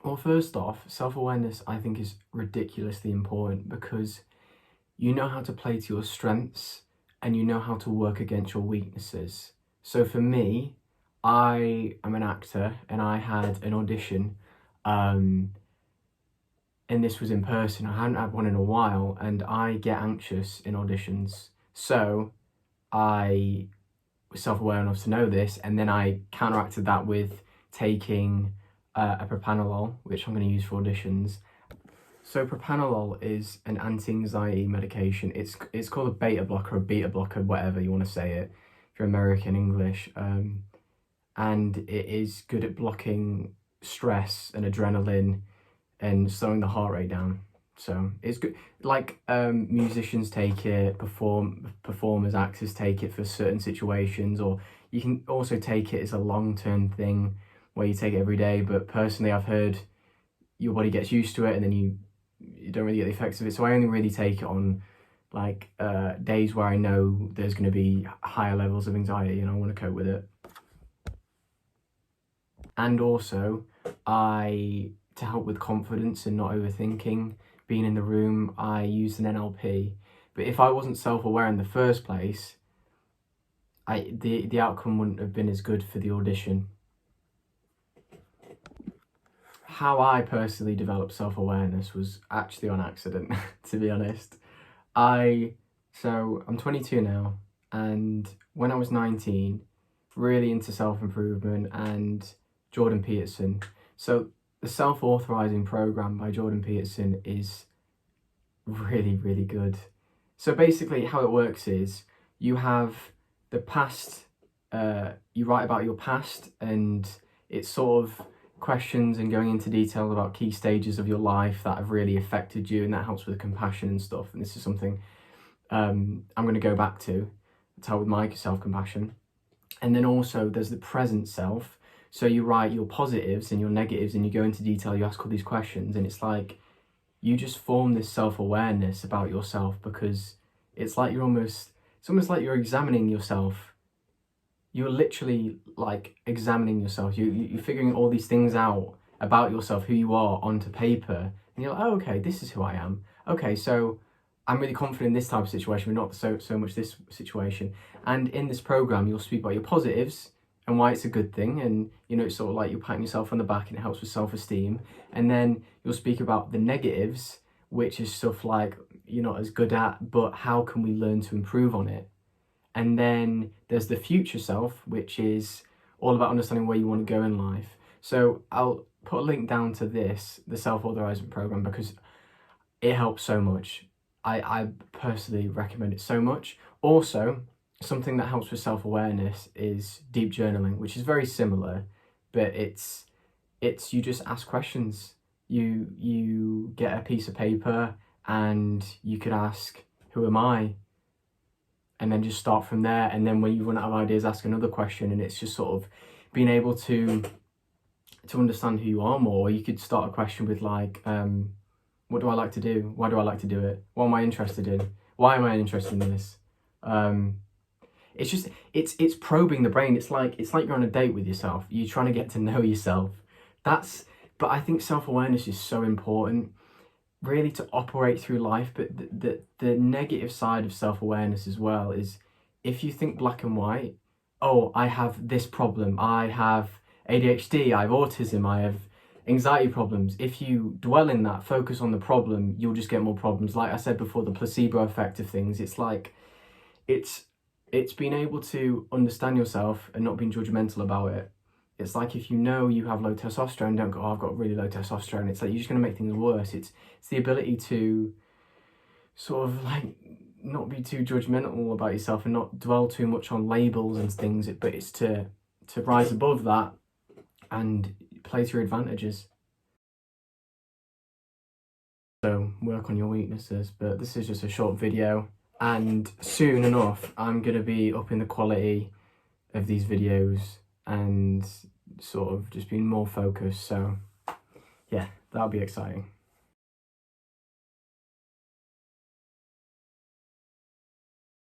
Well, first off, self-awareness I think is ridiculously important because you know how to play to your strengths and you know how to work against your weaknesses. So for me, I am an actor and I had an audition, um, and this was in person. I hadn't had one in a while, and I get anxious in auditions. So I was self-aware enough to know this, and then I counteracted that with taking a propranolol, which I'm going to use for auditions. So propranolol is an anti-anxiety medication. It's called a beta blocker, or beta blocker, whatever you want to say it, if you're American English. And it is good at blocking stress and adrenaline and slowing the heart rate down. So it's good. Like musicians take it, performers, actors take it for certain situations, or you can also take it as a long-term thing where you take it every day. But personally, I've heard your body gets used to it and then you don't really get the effects of it. So I only really take it on like days where I know there's going to be higher levels of anxiety and I want to cope with it. And also, to help with confidence and not overthinking being in the room, I used an NLP. But if I wasn't self-aware in the first place, the outcome wouldn't have been as good for the audition. How I personally developed self-awareness was actually on accident, to be honest. So I'm 22 now, and when I was 19, really into self-improvement and Jordan Peterson. So the Self-Authorizing program by Jordan Peterson is really, really good. So basically how it works is you have the past, you write about your past, and it's sort of questions and going into detail about key stages of your life that have really affected you, and that helps with compassion and stuff. And this is something I'm going to go back to help with my self-compassion. And then also there's the present self. So you write your positives and your negatives and you go into detail, you ask all these questions, and it's like you just form this self-awareness about yourself, because it's almost like you're examining yourself. You're literally like examining yourself. You're figuring all these things out about yourself, who you are, onto paper, and you're like, oh, okay, this is who I am. Okay, so I'm really confident in this type of situation, but not so much this situation. And in this program, you'll speak about your positives and why it's a good thing, and it's sort of like you're patting yourself on the back and it helps with self-esteem. And then you'll speak about the negatives, which is stuff like you're not as good at, but how can we learn to improve on it? And then there's the future self, which is all about understanding where you want to go in life. So I'll put a link down to this, the Self-Authorizing program, because it helps so much. I personally recommend it so much. Also, something that helps with self-awareness is deep journaling, which is very similar, but it's you just ask questions. You get a piece of paper and you could ask, who am I? And then just start from there. And then when you run out of ideas, ask another question. And it's just sort of being able to understand who you are more. You could start a question with like, what do I like to do? Why do I like to do it? What am I interested in? Why am I interested in this? It's probing the brain. It's like you're on a date with yourself. You're trying to get to know yourself. But I think self-awareness is so important, really, to operate through life. But the negative side of self-awareness as well is if you think black and white, oh, I have this problem, I have ADHD, I have autism, I have anxiety problems. If you dwell in that, focus on the problem, you'll just get more problems. Like I said before, the placebo effect of things, it's like, it's being able to understand yourself and not being judgmental about it. It's like if you know you have low testosterone, don't go, oh, I've got really low testosterone. It's like you're just going to make things worse. It's the ability to sort of like not be too judgmental about yourself and not dwell too much on labels and things, but it's to rise above that and play to your advantages. So work on your weaknesses. But this is just a short video, and soon enough I'm going to be upping the quality of these videos and sort of just being more focused. So yeah, that'll be exciting.